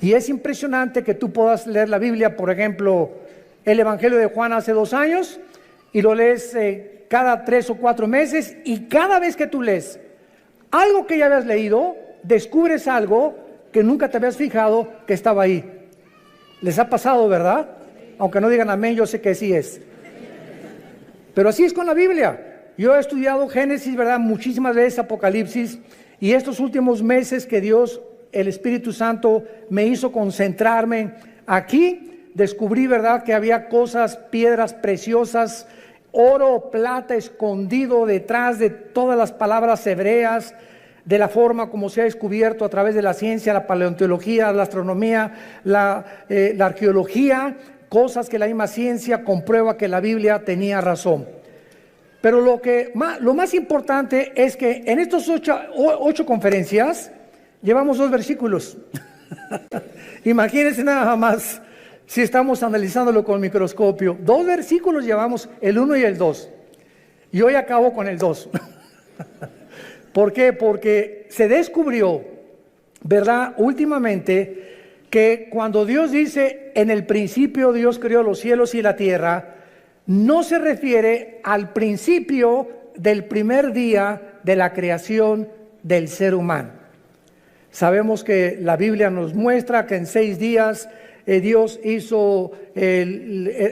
Y es impresionante que tú puedas leer la Biblia, por ejemplo, el Evangelio de Juan hace 2 años, y lo lees cada 3 o 4 meses, y cada vez que tú lees algo que ya habías leído, descubres algo que nunca te habías fijado que estaba ahí. ¿Les ha pasado, verdad? Aunque no digan amén, yo sé que sí es. Pero así es con la Biblia. Yo he estudiado Génesis, ¿verdad?, muchísimas veces, Apocalipsis, y estos últimos meses que Dios, el Espíritu Santo, me hizo concentrarme aquí, descubrí, ¿verdad?, que había cosas, piedras preciosas, oro, plata escondido detrás de todas las palabras hebreas, de la forma como se ha descubierto a través de la ciencia, la paleontología, la astronomía, la arqueología, cosas que la misma ciencia comprueba que la Biblia tenía razón. Pero lo más importante es que en estos 8 conferencias llevamos 2 versículos. Imagínense nada más si estamos analizándolo con microscopio. 2 versículos llevamos, el 1 y el 2. Y hoy acabo con el 2. ¿Por qué? Porque se descubrió, ¿verdad?, últimamente, que cuando Dios dice, en el principio Dios creó los cielos y la tierra, no se refiere al principio del primer día de la creación del ser humano. Sabemos que la Biblia nos muestra que en 6 días Dios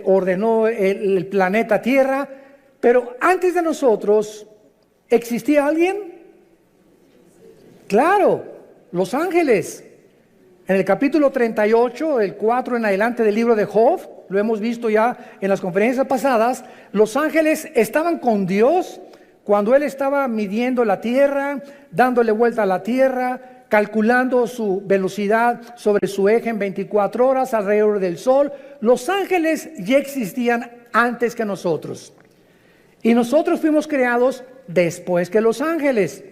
ordenó el planeta Tierra, pero antes de nosotros, ¿existía alguien? Claro, los ángeles. En el capítulo 38, del 4 en adelante del libro de Job, lo hemos visto ya en las conferencias pasadas, los ángeles estaban con Dios cuando Él estaba midiendo la tierra, dándole vuelta a la tierra, calculando su velocidad sobre su eje en 24 horas alrededor del sol. Los ángeles ya existían antes que nosotros. Y nosotros fuimos creados después que los ángeles.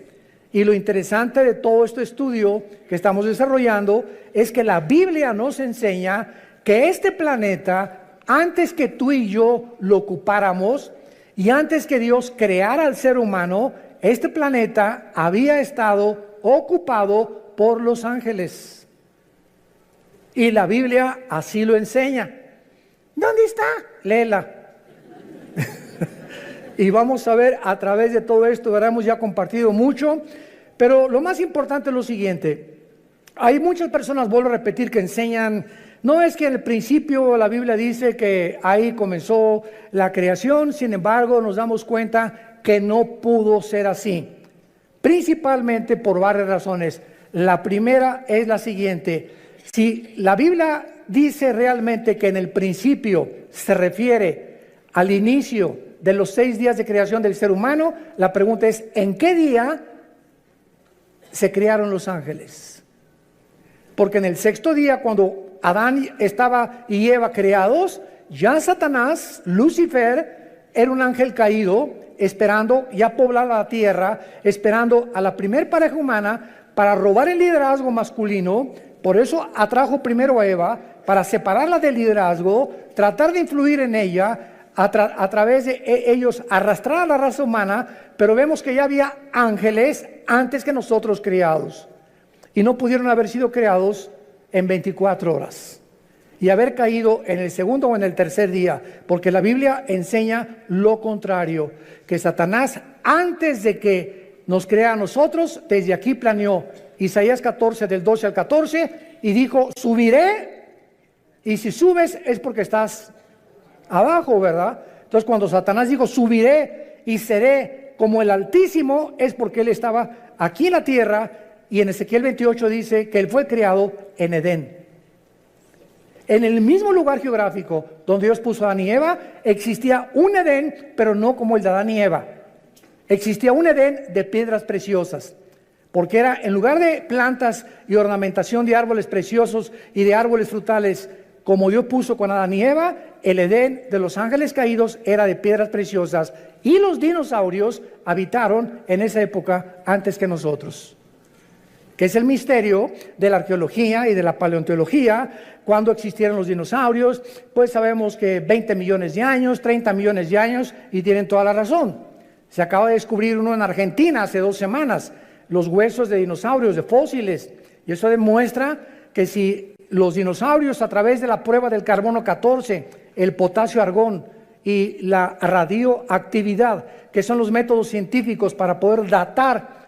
Y lo interesante de todo este estudio que estamos desarrollando es que la Biblia nos enseña que este planeta, antes que tú y yo lo ocupáramos y antes que Dios creara al ser humano, este planeta había estado ocupado por los ángeles. Y la Biblia así lo enseña. ¿Dónde está? Léela. Y vamos a ver a través de todo esto, hemos ya compartido mucho, pero lo más importante es lo siguiente. Hay muchas personas, vuelvo a repetir, que enseñan, no es que en el principio la Biblia dice que ahí comenzó la creación, sin embargo nos damos cuenta que no pudo ser así, principalmente por varias razones. La primera es la siguiente: si la Biblia dice realmente que en el principio se refiere al inicio de los 6 días de creación del ser humano, la pregunta es, ¿en qué día se crearon los ángeles? Porque en el 6º día, cuando Adán y Eva creados, ya Satanás, Lucifer, era un ángel caído, esperando ya poblar la tierra, esperando a la primer pareja humana para robar el liderazgo masculino. Por eso atrajo primero a Eva, para separarla del liderazgo, tratar de influir en ella, a través de ellos arrastrar a la raza humana, pero vemos que ya había ángeles antes que nosotros creados, y no pudieron haber sido creados en 24 horas y haber caído en el 2º o en el 3er día, porque la Biblia enseña lo contrario, que Satanás, antes de que nos crea a nosotros, desde aquí planeó. Isaías 14, del 12 al 14, y dijo, subiré, y si subes es porque estás abajo, ¿verdad? Entonces cuando Satanás dijo, subiré y seré como el Altísimo, es porque él estaba aquí en la tierra, y en Ezequiel 28 dice que él fue creado en Edén. En el mismo lugar geográfico donde Dios puso a Adán y Eva, existía un Edén, pero no como el de Adán y Eva. Existía un Edén de piedras preciosas, porque era, en lugar de plantas y ornamentación de árboles preciosos y de árboles frutales, como Dios puso con Adán y Eva, el Edén de los ángeles caídos era de piedras preciosas, y los dinosaurios habitaron en esa época antes que nosotros, que es el misterio de la arqueología y de la paleontología. Cuando existieron los dinosaurios, pues sabemos que 20 millones de años, 30 millones de años, y tienen toda la razón. Se acaba de descubrir uno en Argentina hace 2 semanas, los huesos de dinosaurios, de fósiles, y eso demuestra que si los dinosaurios, a través de la prueba del carbono 14, el potasio argón y la radioactividad, que son los métodos científicos para poder datar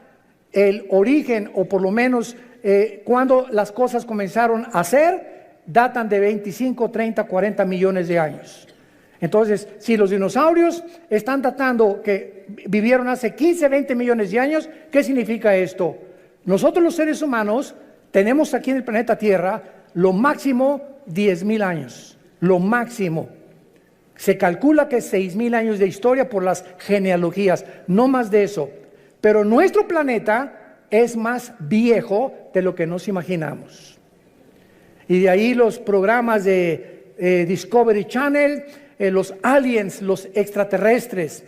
el origen, o por lo menos cuando las cosas comenzaron a ser, datan de 25, 30, 40 millones de años. Entonces, si los dinosaurios están datando que vivieron hace 15, 20 millones de años, ¿qué significa esto? Nosotros los seres humanos tenemos aquí en el planeta Tierra lo máximo 10,000 años, lo máximo. Se calcula que 6,000 años de historia por las genealogías, no más de eso. Pero nuestro planeta es más viejo de lo que nos imaginamos. Y de ahí los programas de Discovery Channel, los aliens, los extraterrestres.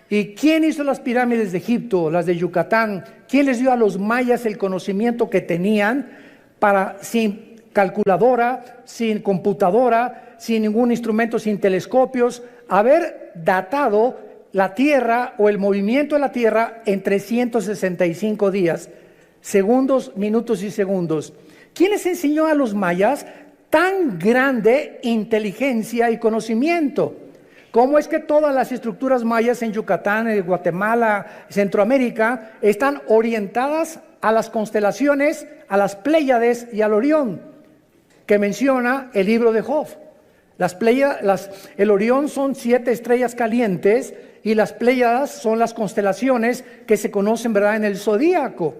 ¿Y quién hizo las pirámides de Egipto, las de Yucatán? ¿Quién les dio a los mayas el conocimiento que tenían para, sin calculadora, sin computadora, sin ningún instrumento, sin telescopios, haber datado la Tierra o el movimiento de la Tierra en 365 días, segundos, minutos y segundos? ¿Quién les enseñó a los mayas tan grande inteligencia y conocimiento? ¿Cómo es que todas las estructuras mayas en Yucatán, en Guatemala, Centroamérica, están orientadas a las constelaciones, a las Pléyades y al Orión, que menciona el libro de Job? El Orión son 7 estrellas calientes y las Pléyadas son las constelaciones que se conocen, ¿verdad?, en el zodíaco,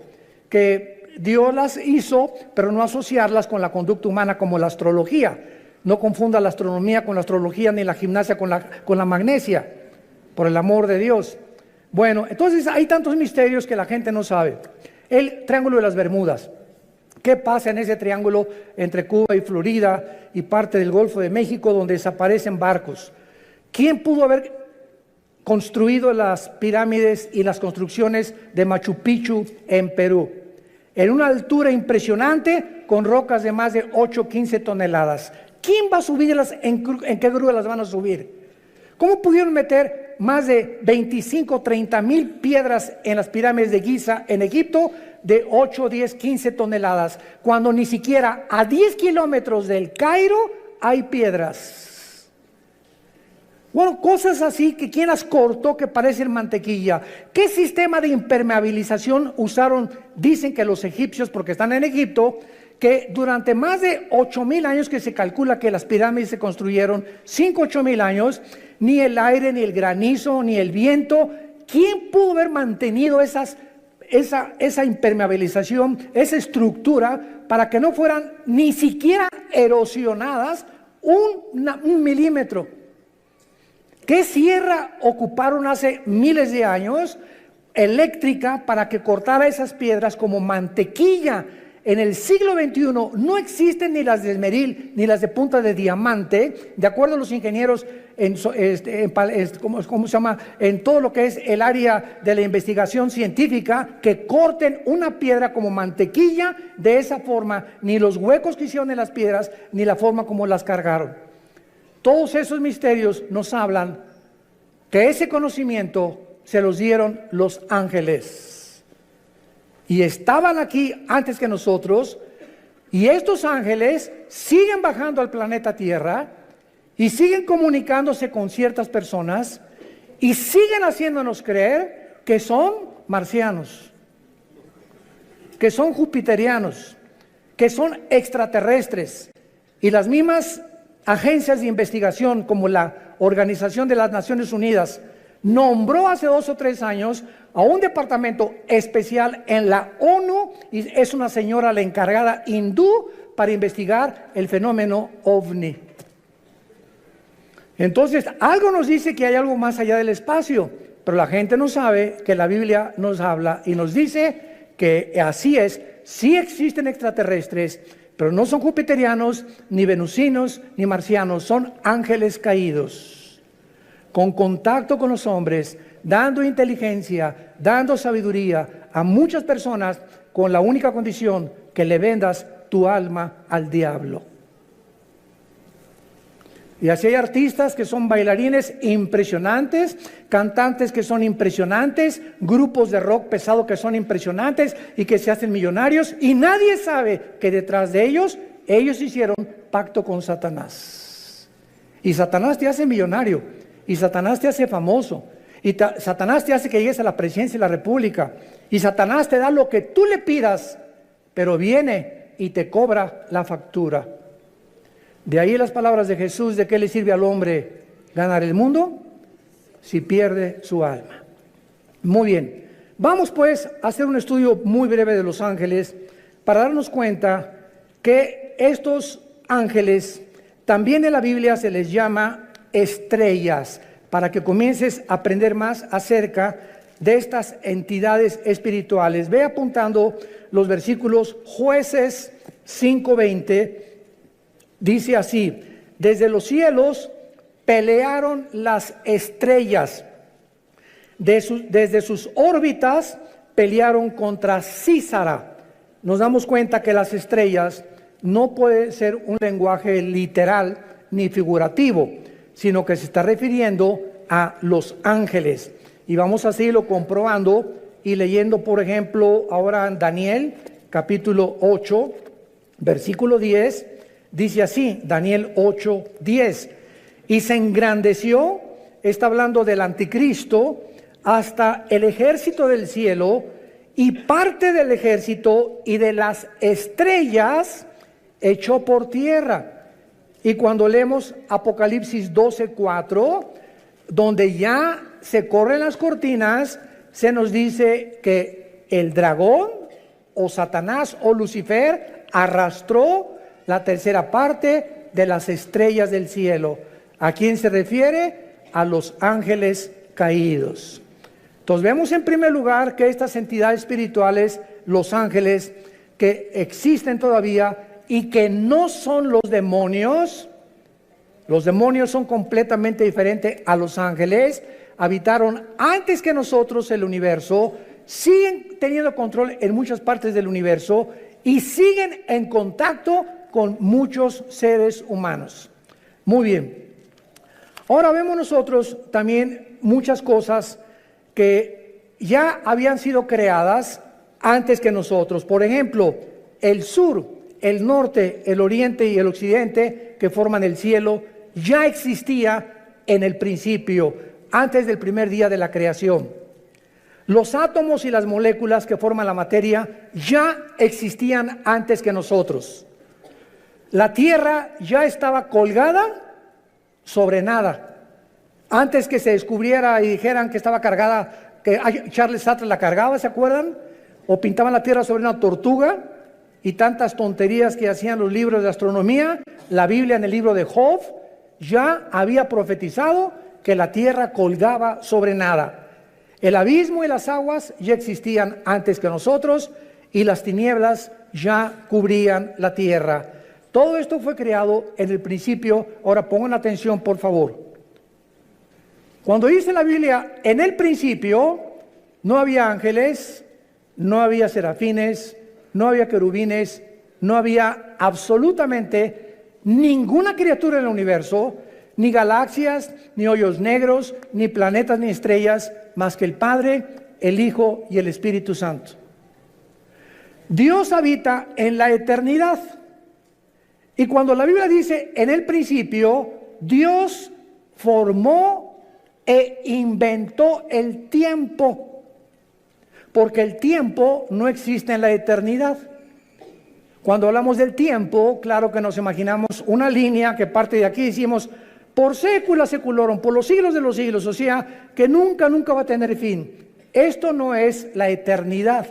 que Dios las hizo, pero no asociarlas con la conducta humana como la astrología. No confunda la astronomía con la astrología, ni la gimnasia con la magnesia, por el amor de Dios. Bueno, entonces hay tantos misterios que la gente no sabe. El Triángulo de las Bermudas. ¿Qué pasa en ese triángulo entre Cuba y Florida y parte del Golfo de México, donde desaparecen barcos? ¿Quién pudo haber construido las pirámides y las construcciones de Machu Picchu en Perú? En una altura impresionante, con rocas de más de 8, 15 toneladas. ¿Quién va a subirlas? ¿En qué grúa las van a subir? ¿Cómo pudieron meter más de 25, 30 mil piedras en las pirámides de Giza en Egipto de 8, 10, 15 toneladas, cuando ni siquiera a 10 kilómetros del Cairo hay piedras? Bueno, cosas así que quién las cortó que parecen mantequilla. ¿Qué sistema de impermeabilización usaron? Dicen que los egipcios, porque están en Egipto, que durante más de 8,000 años que se calcula que las pirámides se construyeron, 5, 8,000 años, ni el aire, ni el granizo, ni el viento, ¿quién pudo haber mantenido esa impermeabilización, esa estructura, para que no fueran ni siquiera erosionadas un milímetro? ¿Qué sierra ocuparon hace miles de años eléctrica para que cortara esas piedras como mantequilla? En el siglo XXI no existen ni las de esmeril ni las de punta de diamante, de acuerdo a los ingenieros ¿cómo se llama?, en todo lo que es el área de la investigación científica, que corten una piedra como mantequilla de esa forma, ni los huecos que hicieron en las piedras, ni la forma como las cargaron. Todos esos misterios nos hablan que ese conocimiento se los dieron los ángeles. Y estaban aquí antes que nosotros, y estos ángeles siguen bajando al planeta Tierra y siguen comunicándose con ciertas personas y siguen haciéndonos creer que son marcianos, que son jupiterianos, que son extraterrestres. Y las mismas agencias de investigación, como la Organización de las Naciones Unidas, nombró hace 2 o 3 años a un departamento especial en la ONU, y es una señora, la encargada hindú, para investigar el fenómeno OVNI. Entonces, algo nos dice que hay algo más allá del espacio, pero la gente no sabe que la Biblia nos habla y nos dice que así es. Sí existen extraterrestres, pero no son jupiterianos, ni venusinos, ni marcianos, son ángeles caídos, con contacto con los hombres, dando inteligencia, dando sabiduría a muchas personas, con la única condición que le vendas tu alma al diablo. Y así hay artistas que son bailarines impresionantes, cantantes que son impresionantes, grupos de rock pesado que son impresionantes y que se hacen millonarios, y nadie sabe que detrás de ellos ellos hicieron pacto con Satanás. Y Satanás te hace millonario, y Satanás te hace famoso, y Satanás te hace que llegues a la presidencia de la república, y Satanás te da lo que tú le pidas, pero viene y te cobra la factura. De ahí las palabras de Jesús: ¿de qué le sirve al hombre ganar el mundo si pierde su alma? Muy bien, vamos pues a hacer un estudio muy breve de los ángeles para darnos cuenta que estos ángeles también en la Biblia se les llama estrellas, para que comiences a aprender más acerca de estas entidades espirituales. Ve apuntando los versículos. Jueces 5:20 dice así: desde los cielos pelearon las estrellas, desde sus órbitas pelearon contra Císara. Nos damos cuenta que las estrellas no puede ser un lenguaje literal ni figurativo, sino que se está refiriendo a los ángeles. Y vamos a seguirlo comprobando y leyendo, por ejemplo, ahora en Daniel, capítulo 8, versículo 10, dice así, Daniel 8, 10. Y se engrandeció, está hablando del anticristo, hasta el ejército del cielo, y parte del ejército y de las estrellas echó por tierra. Y cuando leemos Apocalipsis 12:4, donde ya se corren las cortinas, se nos dice que el dragón o Satanás o Lucifer arrastró la tercera parte de las estrellas del cielo. ¿A quién se refiere? A los ángeles caídos. Entonces vemos en primer lugar que estas entidades espirituales, los ángeles, que existen todavía y que no son los demonios son completamente diferentes a los ángeles, habitaron antes que nosotros el universo, siguen teniendo control en muchas partes del universo y siguen en contacto con muchos seres humanos. Muy bien. Ahora vemos nosotros también muchas cosas que ya habían sido creadas antes que nosotros. Por ejemplo, el sur, el norte, el oriente y el occidente, que forman el cielo, ya existía en el principio, antes del primer día de la creación. Los átomos y las moléculas que forman la materia ya existían antes que nosotros. La tierra ya estaba colgada sobre nada. Antes que se descubriera y dijeran que estaba cargada, que Charles Sattler la cargaba, ¿se acuerdan? O pintaban la tierra sobre una tortuga y tantas tonterías que hacían los libros de astronomía. La Biblia en el libro de Job ya había profetizado que la tierra colgaba sobre nada. El abismo y las aguas ya existían antes que nosotros y las tinieblas ya cubrían la tierra. Todo esto fue creado en el principio. Ahora pongan atención, por favor. Cuando dice la Biblia, en el principio no había ángeles, no había serafines, no había querubines, no había absolutamente ninguna criatura en el universo, ni galaxias, ni hoyos negros, ni planetas, ni estrellas, más que el Padre, el Hijo y el Espíritu Santo. Dios habita en la eternidad. Y cuando la Biblia dice en el principio, Dios formó e inventó el tiempo, porque el tiempo no existe en la eternidad. Cuando hablamos del tiempo, claro que nos imaginamos una línea que parte de aquí, decimos por sécula seculorum, por los siglos de los siglos, o sea, que nunca va a tener fin. Esto no es la eternidad.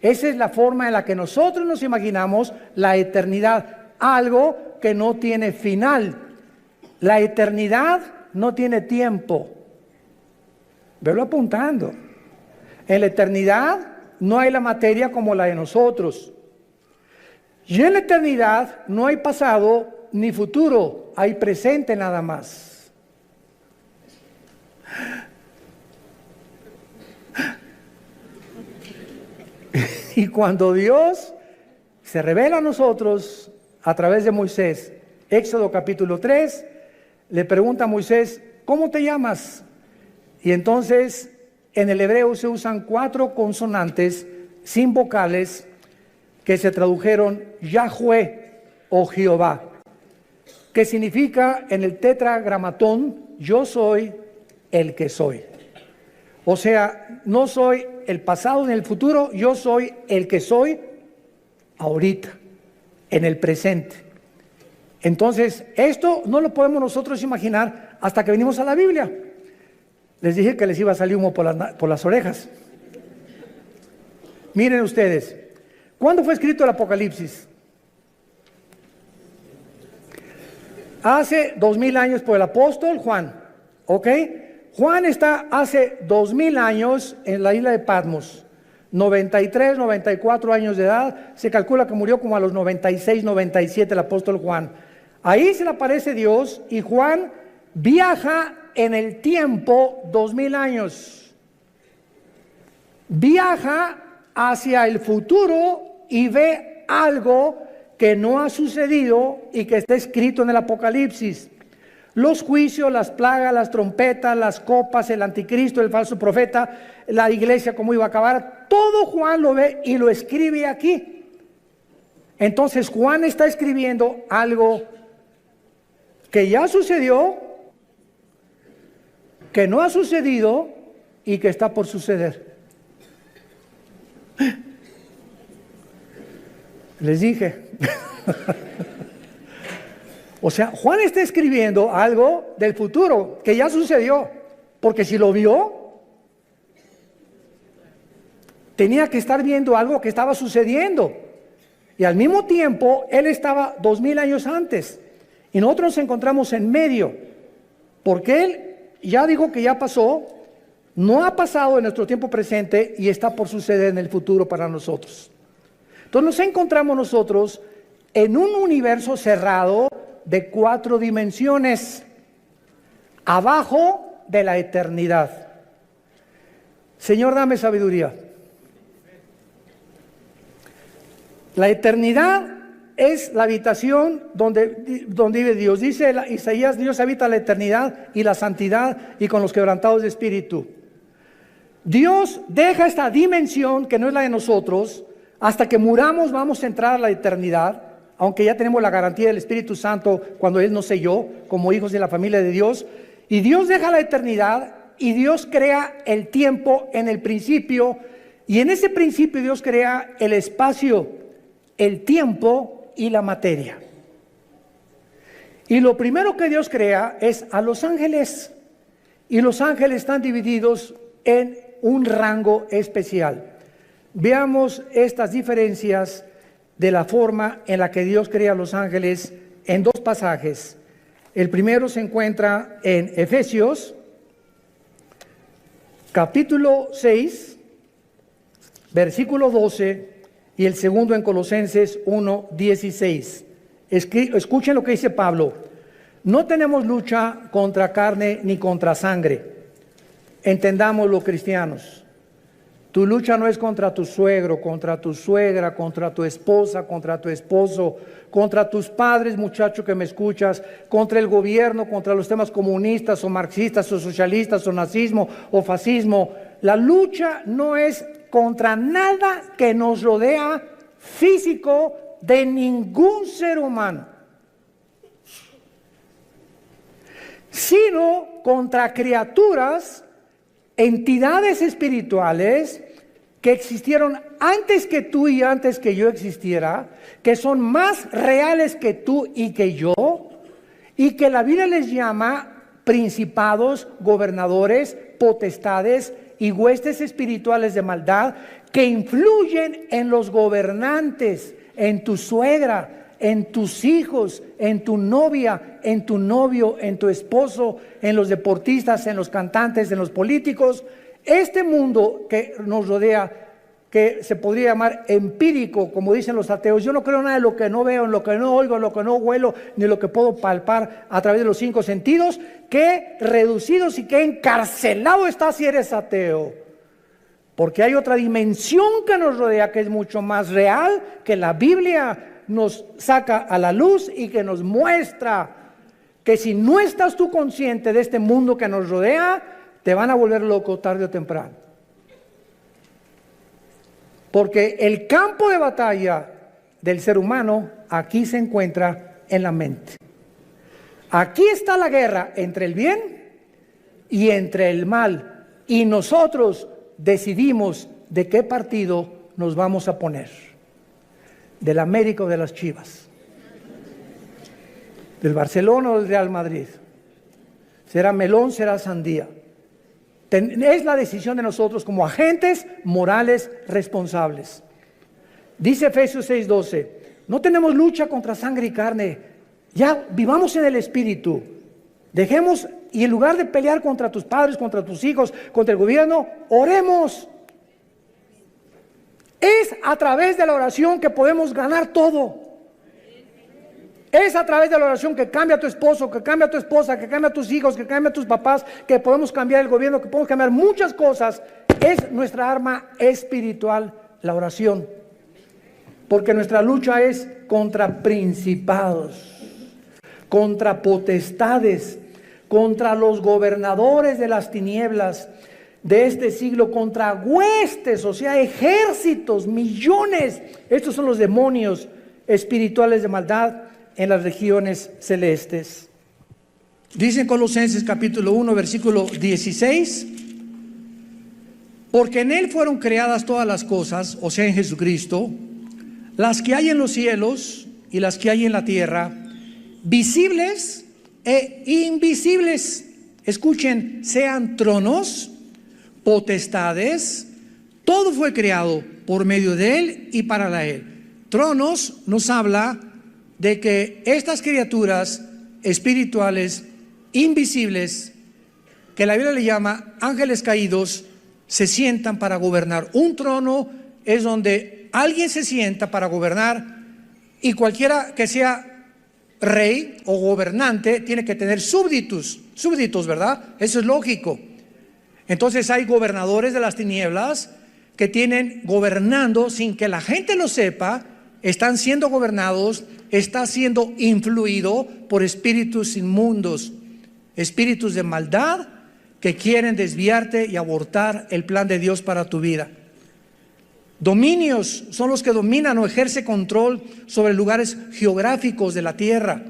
Esa es la forma en la que nosotros nos imaginamos la eternidad, algo que no tiene final. La eternidad no tiene tiempo. Velo apuntando. En la eternidad no hay la materia como la de nosotros. Y en la eternidad no hay pasado ni futuro, hay presente nada más. Y cuando Dios se revela a nosotros a través de Moisés, Éxodo capítulo 3, le pregunta a Moisés, ¿cómo te llamas? Y entonces en el hebreo se usan 4 consonantes sin vocales que se tradujeron Yahweh. o Jehová, que significa en el tetragramatón, yo soy el que soy. O sea, no soy el pasado ni el futuro, yo soy el que soy ahorita, en el presente. Entonces, esto no lo podemos nosotros imaginar hasta que venimos a la Biblia. Les dije que les iba a salir humo por las orejas. Miren ustedes, ¿cuándo fue escrito el Apocalipsis? Hace 2000 años por el apóstol Juan, ¿ok? Juan está hace 2000 años en la isla de Patmos, 93, 94 años de edad, se calcula que murió como a los 96, 97 el apóstol Juan. Ahí se le aparece Dios y Juan viaja en el tiempo 2000 años. Viaja hacia el futuro y ve algo que no ha sucedido y que está escrito en el Apocalipsis. Los juicios, las plagas, las trompetas, las copas, el anticristo, el falso profeta, la iglesia cómo iba a acabar, todo Juan lo ve y lo escribe aquí. Entonces Juan está escribiendo algo que ya sucedió, que no ha sucedido y que está por suceder. Les dije. O sea, Juan está escribiendo algo del futuro que ya sucedió, porque si lo vio, tenía que estar viendo algo que estaba sucediendo. Y al mismo tiempo, él estaba 2000 años antes. Y nosotros nos encontramos en medio, porque él ya dijo que ya pasó, no ha pasado en nuestro tiempo presente y está por suceder en el futuro para nosotros. Entonces nos encontramos nosotros en un universo cerrado de 4 dimensiones, abajo de la eternidad. Señor, dame sabiduría. La eternidad es la habitación donde vive Dios. Dice Isaías, Dios habita la eternidad y la santidad y con los quebrantados de espíritu. Dios deja esta dimensión que no es la de nosotros. Hasta que muramos vamos a entrar a la eternidad, aunque ya tenemos la garantía del Espíritu Santo cuando Él nos selló como hijos de la familia de Dios. Y Dios deja la eternidad y Dios crea el tiempo en el principio. Y en ese principio Dios crea el espacio, el tiempo y la materia. Y lo primero que Dios crea es a los ángeles. Y los ángeles están divididos en un rango especial. Veamos estas diferencias de la forma en la que Dios crea a los ángeles en 2 pasajes. El primero se encuentra en Efesios, capítulo 6, versículo 12, y el segundo en Colosenses 1, 16. Escuchen lo que dice Pablo. No tenemos lucha contra carne ni contra sangre. Entendámoslo, cristianos. Tu lucha no es contra tu suegro, contra tu suegra, contra tu esposa, contra tu esposo, contra tus padres, muchacho que me escuchas, contra el gobierno, contra los temas comunistas o marxistas o socialistas o nazismo o fascismo. La lucha no es contra nada que nos rodea físico de ningún ser humano, sino contra criaturas, entidades espirituales que existieron antes que tú y antes que yo existiera, que son más reales que tú y que yo, y que la Biblia les llama principados, gobernadores, potestades y huestes espirituales de maldad que influyen en los gobernantes, en tu suegra, en tus hijos, en tu novia, en tu novio, en tu esposo, en los deportistas, en los cantantes, en los políticos. Este mundo que nos rodea, que se podría llamar empírico, como dicen los ateos, yo no creo nada de lo que no veo, en lo que no oigo, en lo que no huelo, ni lo que puedo palpar a través de los 5 sentidos, qué reducidos y qué encarcelado estás si eres ateo. Porque hay otra dimensión que nos rodea que es mucho más real, que la Biblia nos saca a la luz y que nos muestra que si no estás tú consciente de este mundo que nos rodea, te van a volver loco tarde o temprano. Porque el campo de batalla del ser humano aquí se encuentra en la mente. Aquí está la guerra entre el bien y entre el mal, y nosotros decidimos de qué partido nos vamos a poner: del América o de las Chivas, del Barcelona o del Real Madrid. Será melón, será sandía. Es la decisión de nosotros como agentes morales responsables. Dice Efesios 6:12, no tenemos lucha contra sangre y carne, ya vivamos en el Espíritu. Dejemos, y en lugar de pelear contra tus padres, contra tus hijos, contra el gobierno, oremos. Es a través de la oración que podemos ganar todo. Es a través de la oración que cambia a tu esposo, que cambia a tu esposa, que cambia a tus hijos, que cambia a tus papás, que podemos cambiar el gobierno, que podemos cambiar muchas cosas. Es nuestra arma espiritual, la oración. Porque nuestra lucha es contra principados, contra potestades, contra los gobernadores de las tinieblas de este siglo, contra huestes, o sea, ejércitos, millones. Estos son los demonios espirituales de maldad en las regiones celestes. Dice en Colosenses capítulo 1, versículo 16, porque en Él fueron creadas todas las cosas, o sea, en Jesucristo, las que hay en los cielos y las que hay en la tierra, visibles e invisibles. Escuchen, sean tronos, potestades, todo fue creado por medio de Él y para Él. Tronos nos habla de que estas criaturas espirituales invisibles, que la Biblia le llama ángeles caídos, se sientan para gobernar. Un trono es donde alguien se sienta para gobernar, y cualquiera que sea rey o gobernante tiene que tener súbditos, ¿verdad? Eso es lógico. Entonces hay gobernadores de las tinieblas que tienen gobernando sin que la gente lo sepa, están siendo gobernados, está siendo influido por espíritus inmundos, espíritus de maldad que quieren desviarte y abortar el plan de Dios para tu vida. Dominios son los que dominan o ejercen control sobre lugares geográficos de la tierra.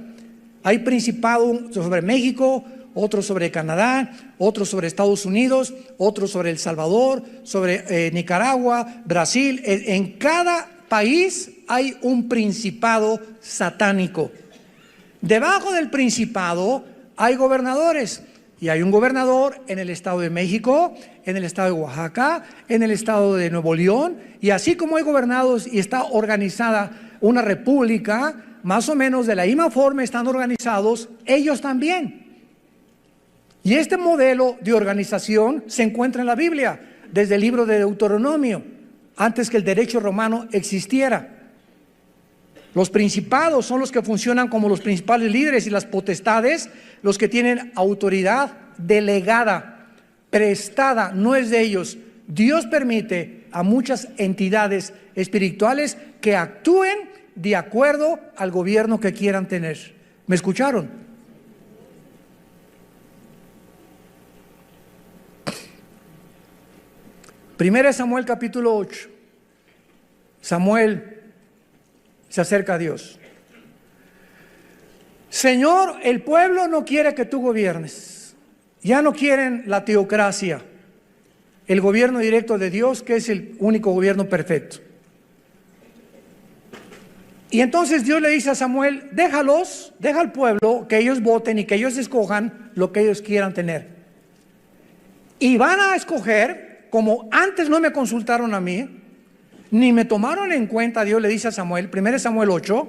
Hay principado sobre México, otro sobre Canadá, otro sobre Estados Unidos, otro sobre El Salvador, sobre Nicaragua, Brasil. En cada país hay un principado satánico. Debajo del principado hay gobernadores, y hay un gobernador en el estado de México, en el estado de Oaxaca, en el estado de Nuevo León, y así como hay gobernados y está organizada una república, más o menos de la misma forma están organizados ellos también. Y este modelo de organización se encuentra en la Biblia, desde el libro de Deuteronomio, antes que el derecho romano existiera. Los principados son los que funcionan como los principales líderes, y las potestades, los que tienen autoridad delegada, prestada, no es de ellos. Dios permite a muchas entidades espirituales que actúen de acuerdo al gobierno que quieran tener. ¿Me escucharon? Primera Samuel capítulo 8. Samuel se acerca a Dios. Señor, el pueblo no quiere que tú gobiernes. Ya no quieren la teocracia, el gobierno directo de Dios, que es el único gobierno perfecto. Y entonces Dios le dice a Samuel, deja al pueblo que ellos voten y que ellos escojan lo que ellos quieran tener. Y van a escoger, como antes no me consultaron a mí, ni me tomaron en cuenta, Dios le dice a Samuel, 1 Samuel 8,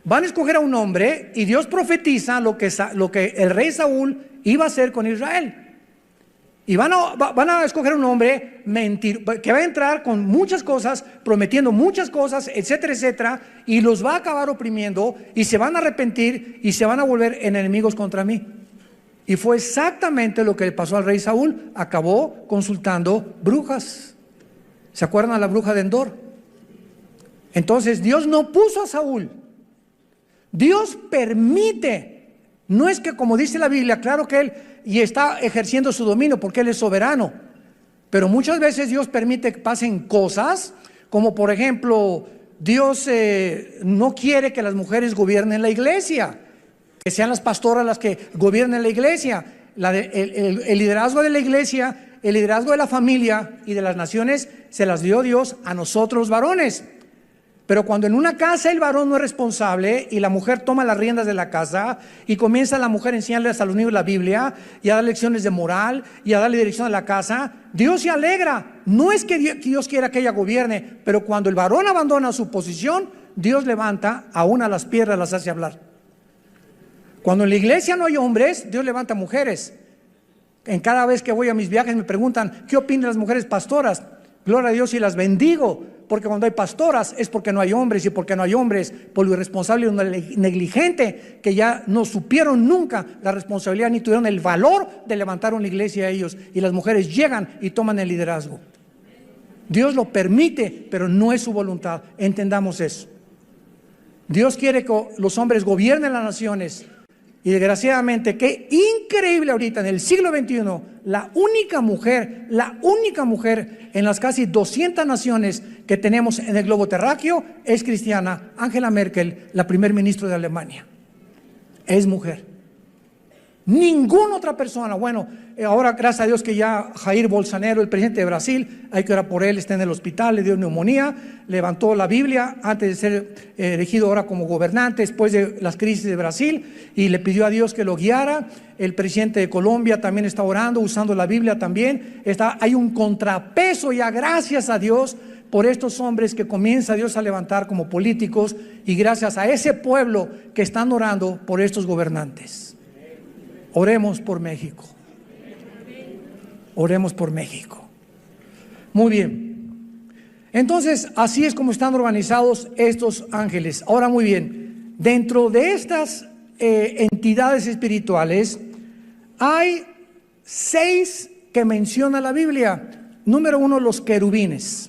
van a escoger a un hombre, y Dios profetiza lo que el rey Saúl iba a hacer con Israel. Y van a escoger a un hombre que va a entrar con muchas cosas, prometiendo muchas cosas, etcétera, etcétera, y los va a acabar oprimiendo, y se van a arrepentir, y se van a volver enemigos contra mí. Y fue exactamente lo que le pasó al rey Saúl. Acabó consultando brujas. ¿Se acuerdan a la bruja de Endor? Entonces Dios no puso a Saúl. Dios permite. No es que, como dice la Biblia, claro que Él y está ejerciendo su dominio porque Él es soberano. Pero muchas veces Dios permite que pasen cosas, como por ejemplo Dios no quiere que las mujeres gobiernen la iglesia, que sean las pastoras las que gobiernen la iglesia. El liderazgo de la iglesia, el liderazgo de la familia y de las naciones se las dio Dios a nosotros los varones. Pero cuando en una casa el varón no es responsable y la mujer toma las riendas de la casa y comienza la mujer a enseñarles a los niños la Biblia y a dar lecciones de moral y a darle dirección a la casa, Dios se alegra. No es que Dios quiera que ella gobierne, pero cuando el varón abandona su posición, Dios levanta aún a las piedras, las hace hablar. Cuando en la iglesia no hay hombres, Dios levanta mujeres. En cada vez que voy a mis viajes me preguntan, ¿qué opinan las mujeres pastoras? Gloria a Dios y las bendigo, porque cuando hay pastoras es porque no hay hombres, y porque no hay hombres por lo irresponsable y negligente que ya no supieron nunca la responsabilidad ni tuvieron el valor de levantar una iglesia a ellos, y las mujeres llegan y toman el liderazgo. Dios lo permite, pero no es su voluntad. Entendamos eso. Dios quiere que los hombres gobiernen las naciones. Y desgraciadamente, qué increíble ahorita en el siglo XXI, la única mujer en las casi 200 naciones que tenemos en el globo terráqueo es cristiana. Angela Merkel, la primer ministro de Alemania, es mujer. Ninguna otra persona. Bueno, ahora gracias a Dios que ya Jair Bolsonaro, el presidente de Brasil, hay que orar por él, está en el hospital, le dio neumonía, levantó la Biblia antes de ser elegido ahora como gobernante después de las crisis de Brasil, y le pidió a Dios que lo guiara. El presidente de Colombia también está orando, usando la Biblia también. Hay un contrapeso ya, gracias a Dios, por estos hombres que comienza Dios a levantar como políticos, y gracias a ese pueblo que están orando por estos gobernantes. Oremos por México. Oremos por México. Muy bien. Entonces, así es como están organizados estos ángeles. Ahora, muy bien. Dentro de estas entidades espirituales, hay 6 que menciona la Biblia. Número 1, los querubines.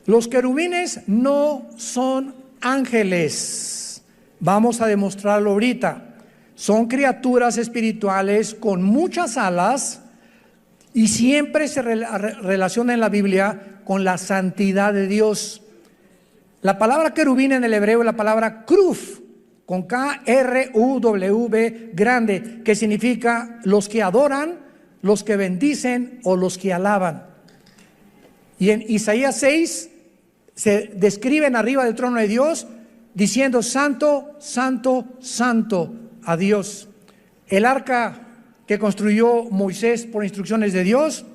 Los querubines no son ángeles. Vamos a demostrarlo ahorita. Son criaturas espirituales con muchas alas, y siempre se relaciona en la Biblia con la santidad de Dios. La palabra querubín en el hebreo es la palabra kruf, con K-R-U-W grande, que significa los que adoran, los que bendicen o los que alaban. Y en Isaías 6 se describen arriba del trono de Dios diciendo: santo, santo, santo a Dios. El arca que construyó Moisés por instrucciones de Dios,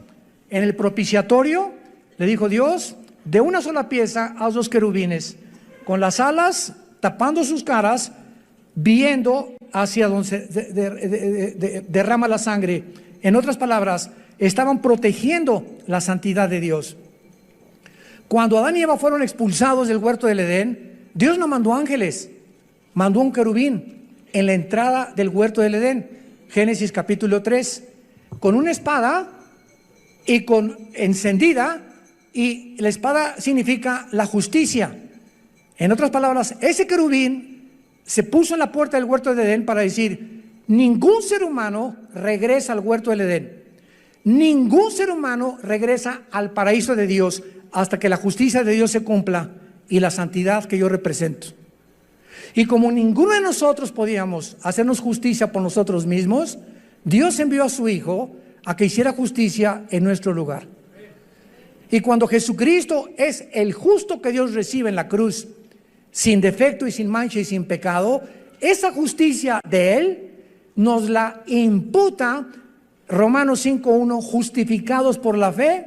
en el propiciatorio le dijo Dios: de una sola pieza haz 2 querubines, con las alas tapando sus caras, viendo hacia donde se derrama la sangre. En otras palabras, estaban protegiendo la santidad de Dios. Cuando Adán y Eva fueron expulsados del huerto del Edén, Dios no mandó ángeles, mandó un querubín en la entrada del huerto del Edén. Génesis capítulo 3, con una espada y con encendida, y la espada significa la justicia. En otras palabras, ese querubín se puso en la puerta del huerto del Edén para decir: ningún ser humano regresa al huerto del Edén, ningún ser humano regresa al paraíso de Dios hasta que la justicia de Dios se cumpla y la santidad que yo represento. Y como ninguno de nosotros podíamos hacernos justicia por nosotros mismos, Dios envió a su Hijo a que hiciera justicia en nuestro lugar. Y cuando Jesucristo es el justo que Dios recibe en la cruz, sin defecto y sin mancha y sin pecado, esa justicia de Él nos la imputa Romanos 5:1, justificados por la fe,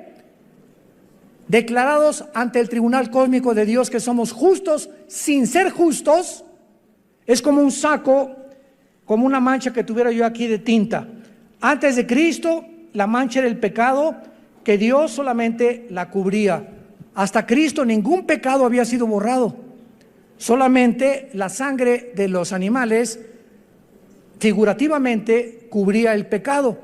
declarados ante el tribunal cósmico de Dios que somos justos sin ser justos. Es como un saco, como una mancha que tuviera yo aquí de tinta. Antes de Cristo, la mancha era el pecado, que Dios solamente la cubría. Hasta Cristo ningún pecado había sido borrado. Solamente la sangre de los animales figurativamente cubría el pecado.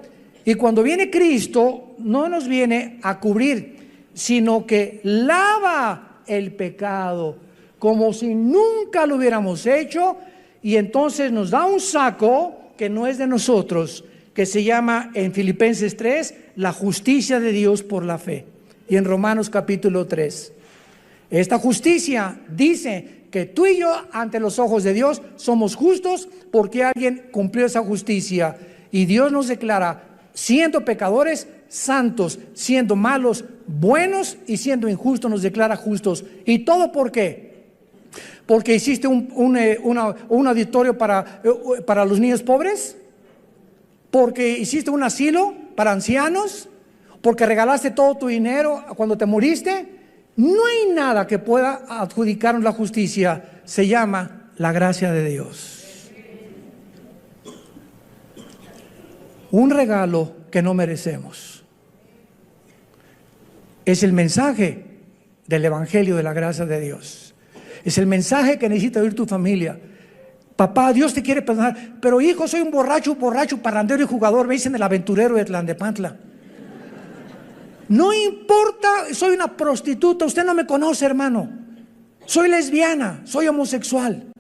Y cuando viene Cristo, no nos viene a cubrir, sino que lava el pecado como si nunca lo hubiéramos hecho, y entonces nos da un saco que no es de nosotros, que se llama en Filipenses 3 la justicia de Dios por la fe, y en Romanos capítulo 3. Esta justicia dice que tú y yo ante los ojos de Dios somos justos porque alguien cumplió esa justicia. Y Dios nos declara, siendo pecadores, santos, siendo malos, buenos, y siendo injustos nos declara justos. ¿Y todo por qué? Porque hiciste un auditorio para los niños pobres, porque hiciste un asilo para ancianos, porque regalaste todo tu dinero cuando te moriste. No hay nada que pueda adjudicarnos la justicia. Se llama la gracia de Dios. Un regalo que no merecemos. Es el mensaje del Evangelio de la gracia de Dios. Es el mensaje que necesita oír tu familia. Papá, Dios te quiere perdonar, pero hijo, soy un borracho, parrandero y jugador, me dicen el aventurero de Tlalnepantla. No importa, soy una prostituta, usted no me conoce, hermano. Soy lesbiana, soy homosexual.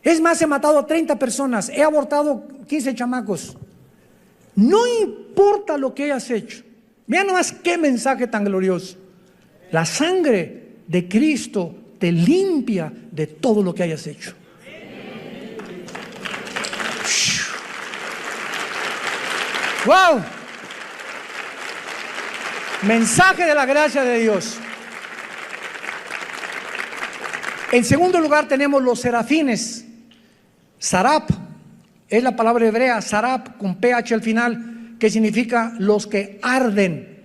Es más, he matado a 30 personas, he abortado 15 chamacos. No importa lo que hayas hecho. Vean nomás qué mensaje tan glorioso. La sangre de Cristo te limpia de todo lo que hayas hecho. ¡Wow! Mensaje de la gracia de Dios. En segundo lugar tenemos los serafines. Sarap es la palabra hebrea, Sarap con PH al final, que significa los que arden.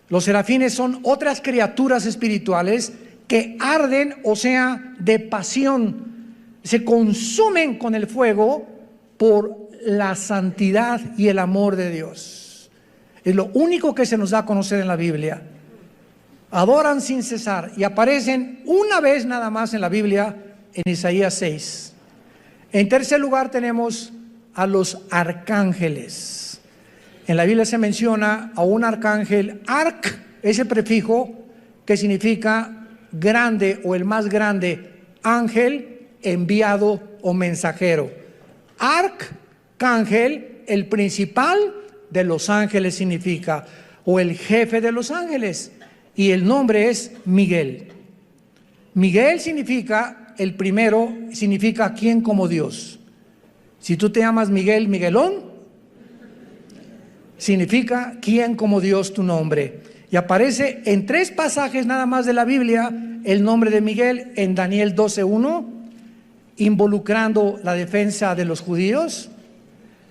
Los serafines son otras criaturas espirituales que arden, o sea, de pasión. Se consumen con el fuego por la santidad y el amor de Dios. Es lo único que se nos da a conocer en la Biblia. Adoran sin cesar y aparecen una vez nada más en la Biblia, en Isaías 6. En tercer lugar tenemos a los arcángeles. En la Biblia se menciona a un arcángel, arc, ese prefijo que significa grande o el más grande, ángel, enviado o mensajero. Arcángel, el principal de los ángeles significa, o el jefe de los ángeles, y el nombre es Miguel. Miguel significa, el primero significa quién como Dios. Si tú te llamas Miguel, Miguelón, significa quién como Dios tu nombre. Y aparece en 3 pasajes nada más de la Biblia el nombre de Miguel, en Daniel 12:1, involucrando la defensa de los judíos.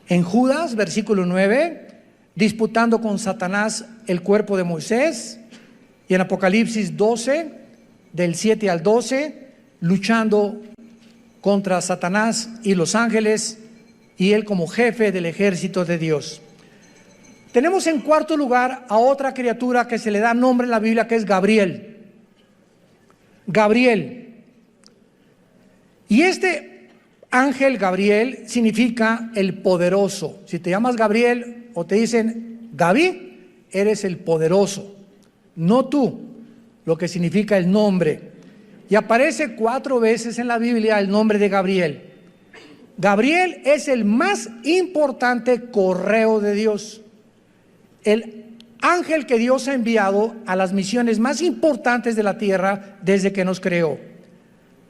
En Judas, versículo 9, disputando con Satanás el cuerpo de Moisés. Y en Apocalipsis 12, del 7 al 12, luchando contra Satanás y los ángeles, y él como jefe del ejército de Dios. Tenemos en cuarto lugar a otra criatura que se le da nombre en la Biblia, que es Gabriel. Gabriel. Y este ángel Gabriel significa el poderoso. Si te llamas Gabriel o te dicen Gaby, eres el poderoso, no tú, lo que significa el nombre. Y aparece 4 veces en la Biblia el nombre de Gabriel. Gabriel es el más importante correo de Dios. El ángel que Dios ha enviado a las misiones más importantes de la tierra desde que nos creó.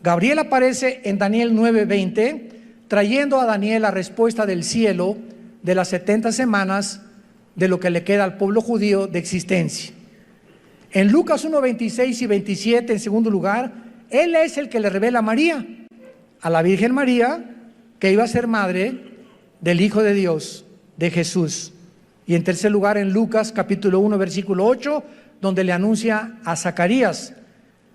Gabriel aparece en Daniel 9:20, trayendo a Daniel la respuesta del cielo de las 70 semanas de lo que le queda al pueblo judío de existencia. En Lucas 1:26 y 27, en segundo lugar, él es el que le revela a María, a la Virgen María, que iba a ser madre del Hijo de Dios, de Jesús. Y en tercer lugar, en Lucas capítulo 1, versículo 8, donde le anuncia a Zacarías,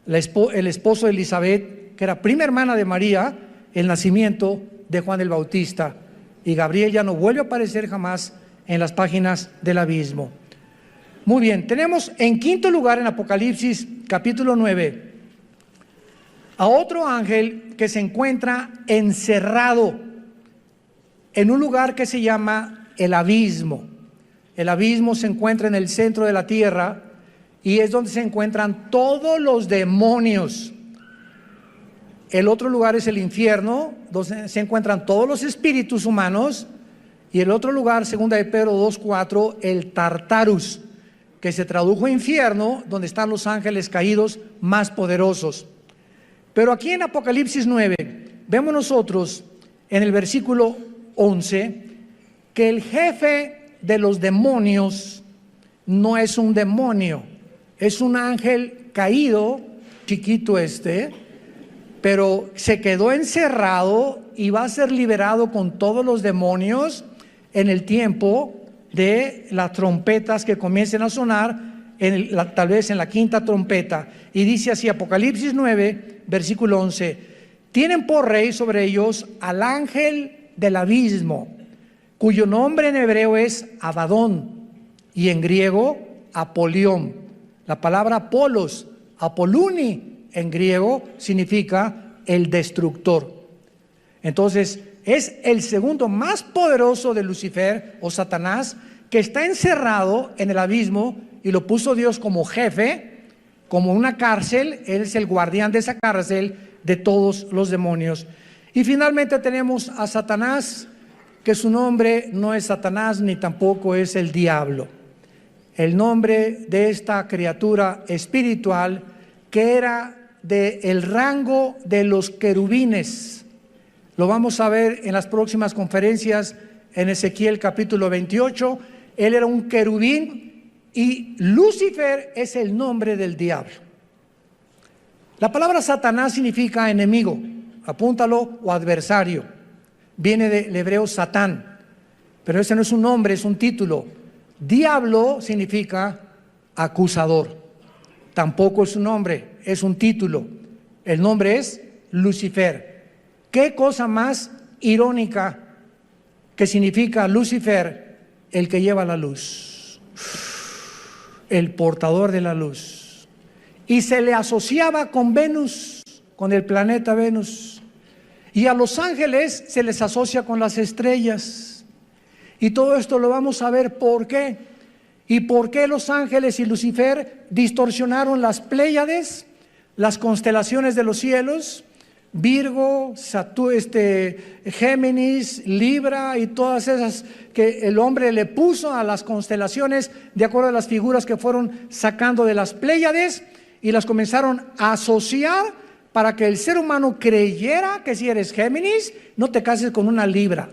el esposo de Elizabeth, que era prima hermana de María, el nacimiento de Juan el Bautista. Y Gabriel ya no vuelve a aparecer jamás en las páginas del abismo. Muy bien, tenemos en quinto lugar en Apocalipsis capítulo 9 a otro ángel que se encuentra encerrado en un lugar que se llama el abismo. El abismo se encuentra en el centro de la tierra y es donde se encuentran todos los demonios. El otro lugar es el infierno, donde se encuentran todos los espíritus humanos. Y el otro lugar, segunda de Pedro 2:4, el Tartarus, que se tradujo infierno, donde están los ángeles caídos más poderosos. Pero aquí en Apocalipsis 9, vemos nosotros en el versículo 11, que el jefe de los demonios no es un demonio, es un ángel caído, chiquito pero se quedó encerrado y va a ser liberado con todos los demonios en el tiempo de las trompetas que comiencen a sonar, tal vez en la quinta trompeta. Y dice así, Apocalipsis 9, versículo 11, tienen por rey sobre ellos al ángel del abismo, cuyo nombre en hebreo es Abadón y en griego Apolión. La palabra Apolos, Apoluni en griego significa el destructor. Entonces es el segundo más poderoso de Lucifer o Satanás, que está encerrado en el abismo y lo puso Dios como jefe, como una cárcel. Él es el guardián de esa cárcel de todos los demonios. Y finalmente tenemos a Satanás, que su nombre no es Satanás ni tampoco es el diablo. El nombre de esta criatura espiritual que era del rango de los querubines. Lo vamos a ver en las próximas conferencias en Ezequiel capítulo 28. Él era un querubín y Lucifer es el nombre del diablo. La palabra Satanás significa enemigo, apúntalo, o adversario. Viene del hebreo Satán, pero ese no es un nombre, es un título. Diablo significa acusador. Tampoco es un nombre, es un título. El nombre es Lucifer. ¿Qué cosa más irónica que significa Lucifer? El que lleva la luz, el portador de la luz. Y se le asociaba con Venus, con el planeta Venus. Y a los ángeles se les asocia con las estrellas. Y todo esto lo vamos a ver por qué. Y por qué los ángeles y Lucifer distorsionaron las Pléyades, las constelaciones de los cielos, Virgo, Géminis, Libra y todas esas que el hombre le puso a las constelaciones de acuerdo a las figuras que fueron sacando de las Pléyades, y las comenzaron a asociar para que el ser humano creyera que si eres Géminis, no te cases con una Libra.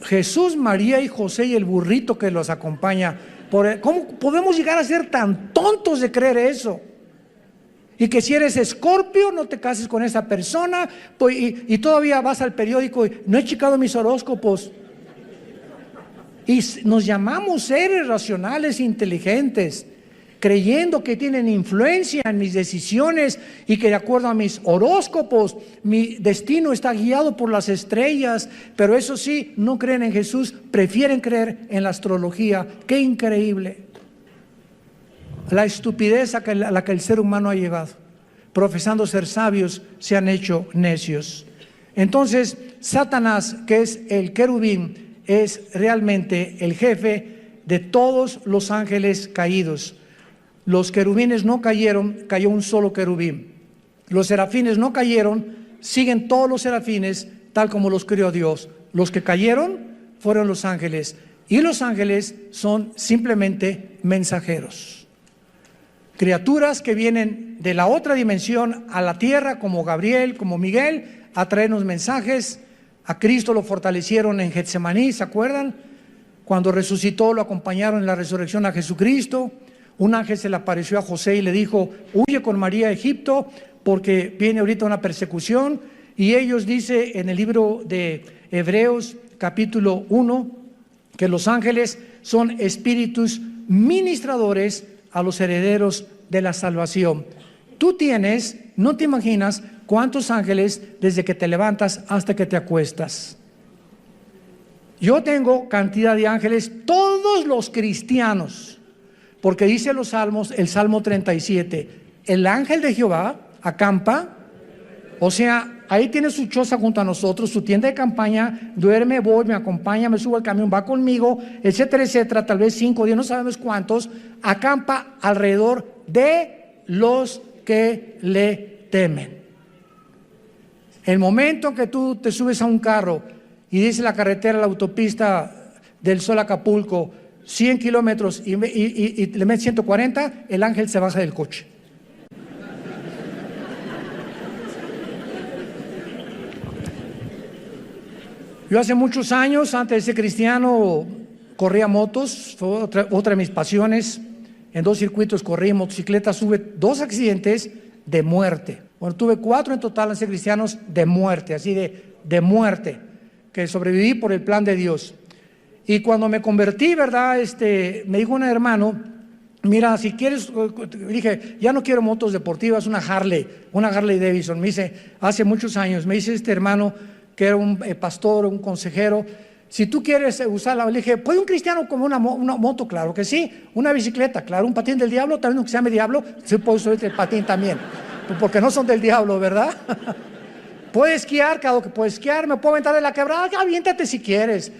Jesús, María y José y el burrito que los acompaña. ¿Cómo podemos llegar a ser tan tontos de creer eso? Y que si eres Escorpio, no te cases con esa persona, pues, y todavía vas al periódico y no he checado mis horóscopos. Y nos llamamos seres racionales, inteligentes, creyendo que tienen influencia en mis decisiones y que de acuerdo a mis horóscopos mi destino está guiado por las estrellas, pero eso sí, no creen en Jesús, prefieren creer en la astrología. ¡Qué increíble! La estupidez a la que el ser humano ha llegado. Profesando ser sabios, se han hecho necios. Entonces, Satanás, que es el querubín, es realmente el jefe de todos los ángeles caídos. Los querubines no cayeron, cayó un solo querubín. Los serafines no cayeron, siguen todos los serafines tal como los creó Dios. Los que cayeron fueron los ángeles, y los ángeles son simplemente mensajeros. Criaturas que vienen de la otra dimensión a la tierra, como Gabriel, como Miguel, a traernos mensajes. A Cristo lo fortalecieron en Getsemaní, ¿se acuerdan? Cuando resucitó, lo acompañaron en la resurrección a Jesucristo. Un ángel se le apareció a José y le dijo: huye con María a Egipto porque viene ahorita una persecución. Y ellos, dice en el libro de Hebreos capítulo 1, que los ángeles son espíritus ministradores a los herederos de la salvación. Tú tienes, no te imaginas cuántos ángeles desde que te levantas hasta que te acuestas. Yo tengo cantidad de ángeles, todos los cristianos, porque dice los salmos, el Salmo 37, el ángel de Jehová acampa, o sea, ahí tiene su choza junto a nosotros, su tienda de campaña, duerme, voy, me acompaña, me subo al camión, va conmigo, etcétera, etcétera, tal vez 5 días, no sabemos cuántos, acampa alrededor de los que le temen. El momento que tú te subes a un carro y dice la carretera, la autopista del Sol a Acapulco, 100 kilómetros y le metes 140, el ángel se baja del coche. Yo hace muchos años, antes de ser cristiano, corría motos, fue otra de mis pasiones. En 2 circuitos corrí motocicletas, tuve 2 accidentes de muerte. Bueno, tuve 4 en total, ser cristianos, de muerte, así de muerte, que sobreviví por el plan de Dios. Y cuando me convertí, ¿verdad? Me dijo un hermano, mira, si quieres, dije, ya no quiero motos deportivas, una Harley Davidson. Me dice, hace muchos años, me dice este hermano, que era un pastor, un consejero, si tú quieres usarla, le dije, ¿puede un cristiano como una moto? Claro que sí. Una bicicleta, claro. Un patín del diablo, también aunque se llame diablo, sí puedo usar el patín también, porque no son del diablo, ¿verdad? Puede esquiar, claro que puede esquiar. Me puedo aventar de la quebrada, aviéntate si quieres.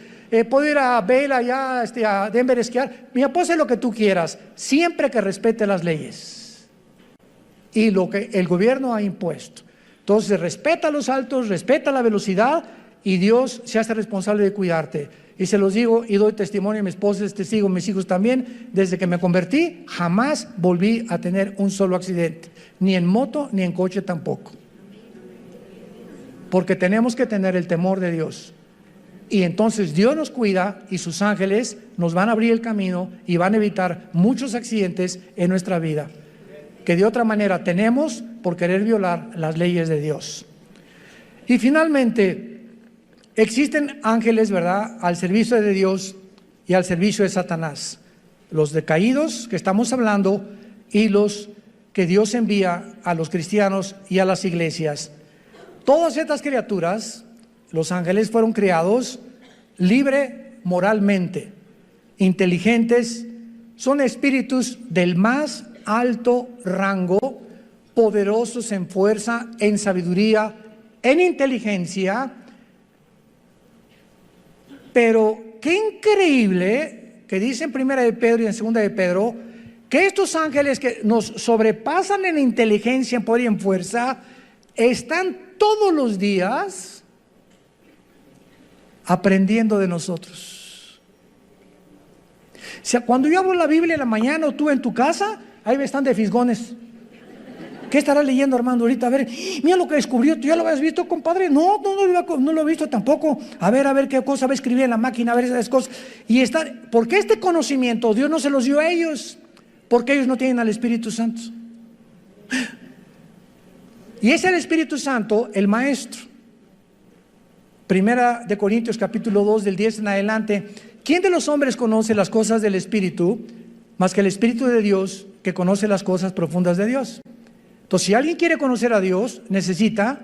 Puedo ir a Vail allá, a Denver a esquiar. Mira, puedes hacer lo que tú quieras, siempre que respete las leyes y lo que el gobierno ha impuesto. Entonces respeta los altos, respeta la velocidad, y Dios se hace responsable de cuidarte. Y se los digo y doy testimonio, mi esposa es testigo, mis hijos también. Desde que me convertí, jamás volví a tener un solo accidente, ni en moto ni en coche tampoco, porque tenemos que tener el temor de Dios. Y entonces Dios nos cuida y sus ángeles nos van a abrir el camino y van a evitar muchos accidentes en nuestra vida, que de otra manera tenemos por querer violar las leyes de Dios. Y finalmente, existen ángeles, ¿verdad?, al servicio de Dios y al servicio de Satanás. Los decaídos que estamos hablando y los que Dios envía a los cristianos y a las iglesias. Todas estas criaturas, los ángeles, fueron creados libre moralmente, inteligentes, son espíritus del más alto rango, poderosos en fuerza, en sabiduría, en inteligencia. Pero qué increíble que dice en 1 de Pedro y en 2 de Pedro que estos ángeles que nos sobrepasan en inteligencia, en poder y en fuerza, están todos los días aprendiendo de nosotros. O sea, cuando yo abro la Biblia en la mañana o tú en tu casa, ahí están de fisgones. ¿Qué estará leyendo, Armando, ahorita? A ver, mira lo que descubrió. ¿Tú ya lo habías visto, compadre? No lo he visto tampoco. A ver qué cosa va a escribir en la máquina, a ver esas cosas. Porque este conocimiento Dios no se los dio a ellos, porque ellos no tienen al Espíritu Santo. Y es el Espíritu Santo el maestro. 1 de Corintios capítulo 2 del 10 en adelante. ¿Quién de los hombres conoce las cosas del Espíritu más que el Espíritu de Dios, que conoce las cosas profundas de Dios? Entonces, si alguien quiere conocer a Dios, necesita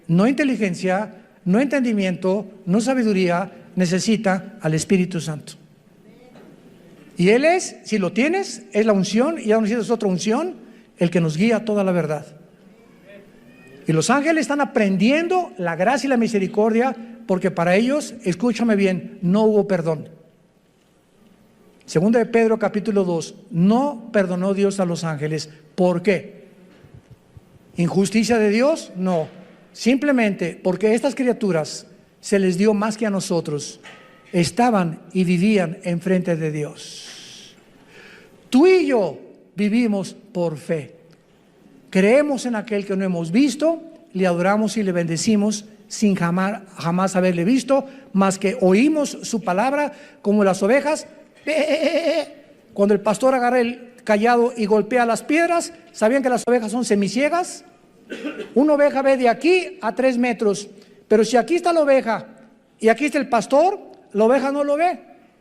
no inteligencia, no entendimiento, no sabiduría, necesita al Espíritu Santo. Y Él es, si lo tienes, es la unción, y ya no necesitas otra unción, el que nos guía a toda la verdad. Y los ángeles están aprendiendo la gracia y la misericordia, porque para ellos, escúchame bien, no hubo perdón. 2 de Pedro capítulo 2, no perdonó Dios a los ángeles. ¿Por qué? ¿Injusticia de Dios? No. Simplemente porque estas criaturas se les dio más que a nosotros. Estaban y vivían enfrente de Dios. Tú y yo vivimos por fe. Creemos en aquel que no hemos visto, le adoramos y le bendecimos sin jamás haberle visto, más que oímos su palabra como las ovejas. Cuando el pastor agarra el callado y golpea las piedras, ¿sabían que las ovejas son semiciegas? Una oveja ve de aquí a 3 metros, pero si aquí está la oveja y aquí está el pastor, la oveja no lo ve.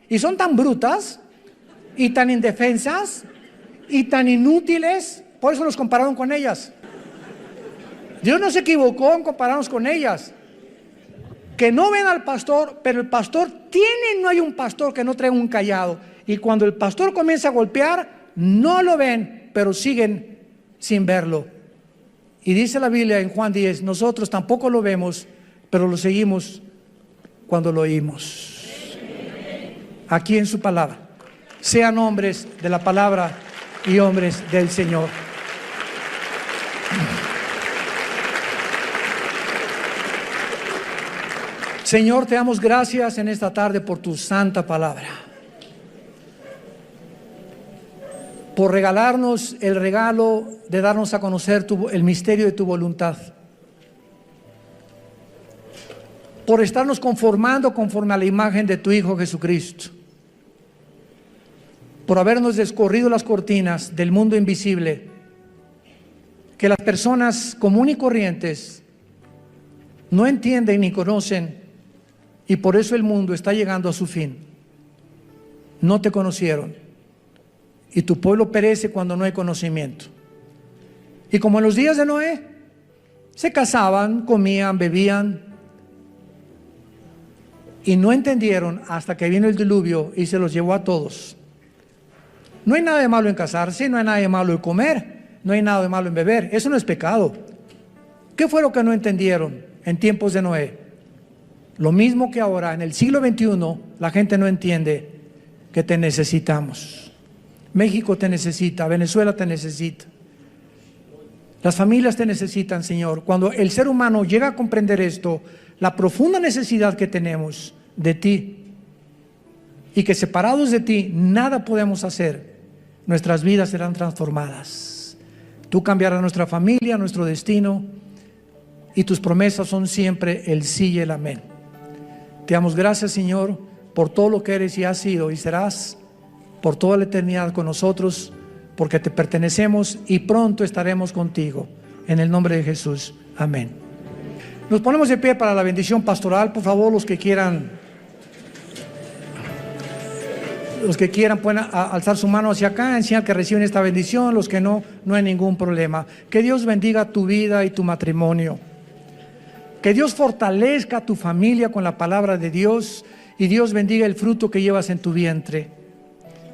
Y son tan brutas y tan indefensas y tan inútiles, por eso nos compararon con ellas. Dios no se equivocó en compararnos con ellas, que no ven al pastor, pero el pastor no hay un pastor que no traiga un callado, y cuando el pastor comienza a golpear, no lo ven, pero siguen sin verlo. Y dice la Biblia en Juan 10, nosotros tampoco lo vemos, pero lo seguimos cuando lo oímos. Aquí en su palabra. Sean hombres de la palabra y hombres del Señor. Señor, te damos gracias en esta tarde por tu santa palabra. por regalarnos el regalo de darnos a conocer el misterio de tu voluntad, por estarnos conformando conforme a la imagen de tu Hijo Jesucristo, por habernos descorrido las cortinas del mundo invisible, que las personas comunes y corrientes no entienden ni conocen, y por eso el mundo está llegando a su fin. No te conocieron, y tu pueblo perece cuando no hay conocimiento. Y como en los días de Noé, se casaban, comían, bebían, y no entendieron hasta que vino el diluvio y se los llevó a todos. No hay nada de malo en casarse, no hay nada de malo en comer, no hay nada de malo en beber, eso no es pecado. ¿Qué fue lo que no entendieron en tiempos de Noé? Lo mismo que ahora, en el siglo XXI, la gente no entiende que te necesitamos. México te necesita, Venezuela te necesita. Las familias te necesitan, Señor. Cuando el ser humano llega a comprender esto, la profunda necesidad que tenemos de ti, y que separados de ti nada podemos hacer, nuestras vidas serán transformadas. Tú cambiarás nuestra familia, nuestro destino, y tus promesas son siempre el sí y el amén. Te damos gracias, Señor, por todo lo que eres y has sido y serás por toda la eternidad con nosotros, porque te pertenecemos y pronto estaremos contigo. En el nombre de Jesús, amén. Nos ponemos de pie para la bendición pastoral. Por favor, los que quieran pueden alzar su mano hacia acá, en señal que reciben esta bendición. Los que no, no hay ningún problema. Que Dios bendiga tu vida y tu matrimonio. Que Dios fortalezca a tu familia con la palabra de Dios, y Dios bendiga el fruto que llevas en tu vientre.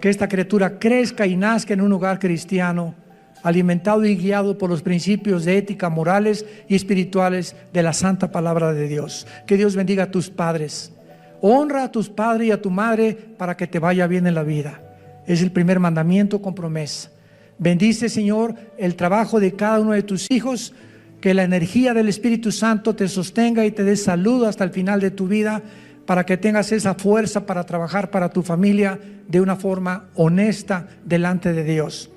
Que esta criatura crezca y nazca en un hogar cristiano, alimentado y guiado por los principios de ética, morales y espirituales de la santa palabra de Dios. Que Dios bendiga a tus padres. Honra a tus padres y a tu madre para que te vaya bien en la vida. Es el primer mandamiento con promesa. Bendice, Señor, el trabajo de cada uno de tus hijos. Que la energía del Espíritu Santo te sostenga y te dé salud hasta el final de tu vida, para que tengas esa fuerza para trabajar para tu familia de una forma honesta delante de Dios.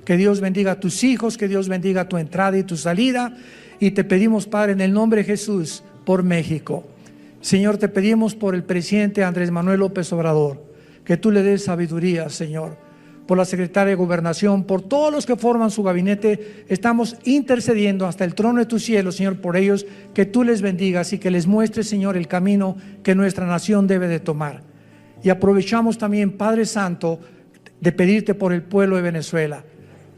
Que Dios bendiga a tus hijos, que Dios bendiga tu entrada y tu salida, y te pedimos, Padre, en el nombre de Jesús, por México. Señor, te pedimos por el presidente Andrés Manuel López Obrador, que tú le des sabiduría, Señor. Por la secretaria de Gobernación, por todos los que forman su gabinete, estamos intercediendo hasta el trono de tu cielo, Señor, por ellos, que tú les bendigas y que les muestres, Señor, el camino que nuestra nación debe de tomar. Y aprovechamos también, Padre Santo, de pedirte por el pueblo de Venezuela,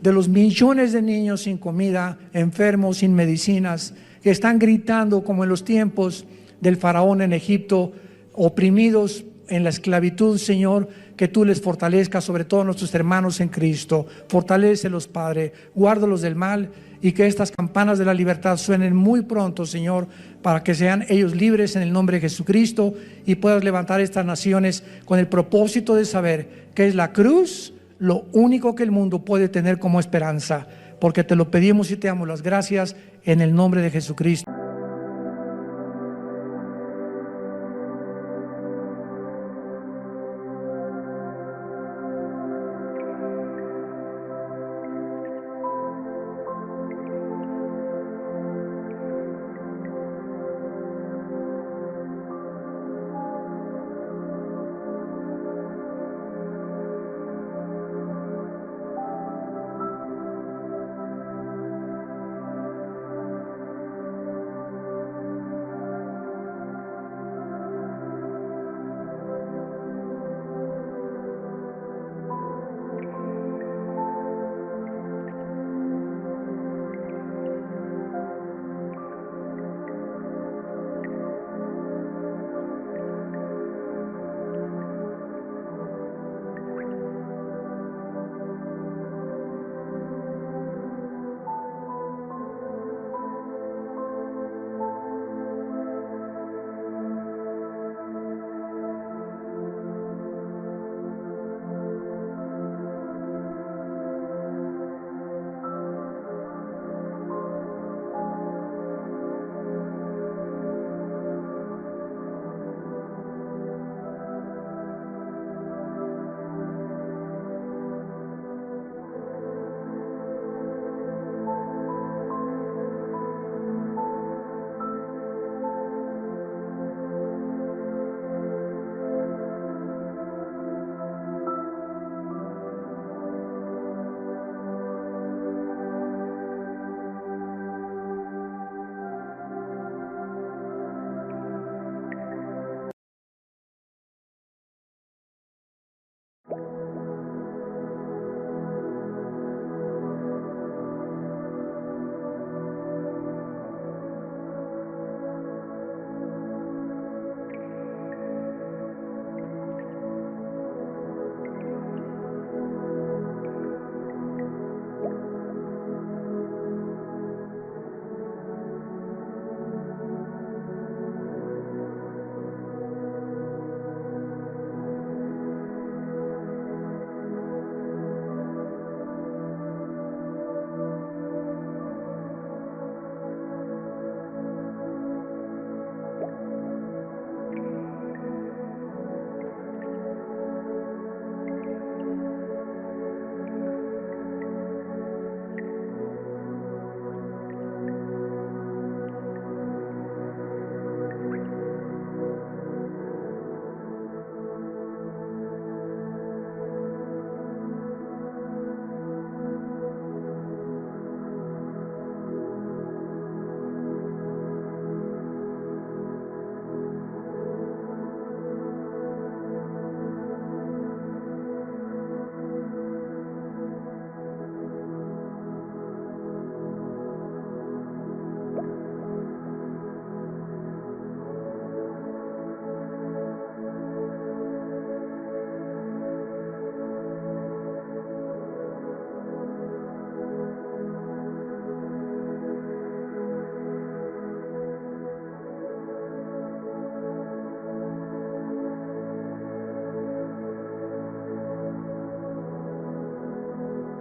de los millones de niños sin comida, enfermos, sin medicinas, que están gritando como en los tiempos del faraón en Egipto, oprimidos en la esclavitud, Señor. Que tú les fortalezcas, sobre todo a nuestros hermanos en Cristo. Fortalécelos, Padre, guárdalos del mal, y que estas campanas de la libertad suenen muy pronto, Señor, para que sean ellos libres en el nombre de Jesucristo, y puedas levantar estas naciones con el propósito de saber que es la cruz lo único que el mundo puede tener como esperanza, porque te lo pedimos y te damos las gracias en el nombre de Jesucristo.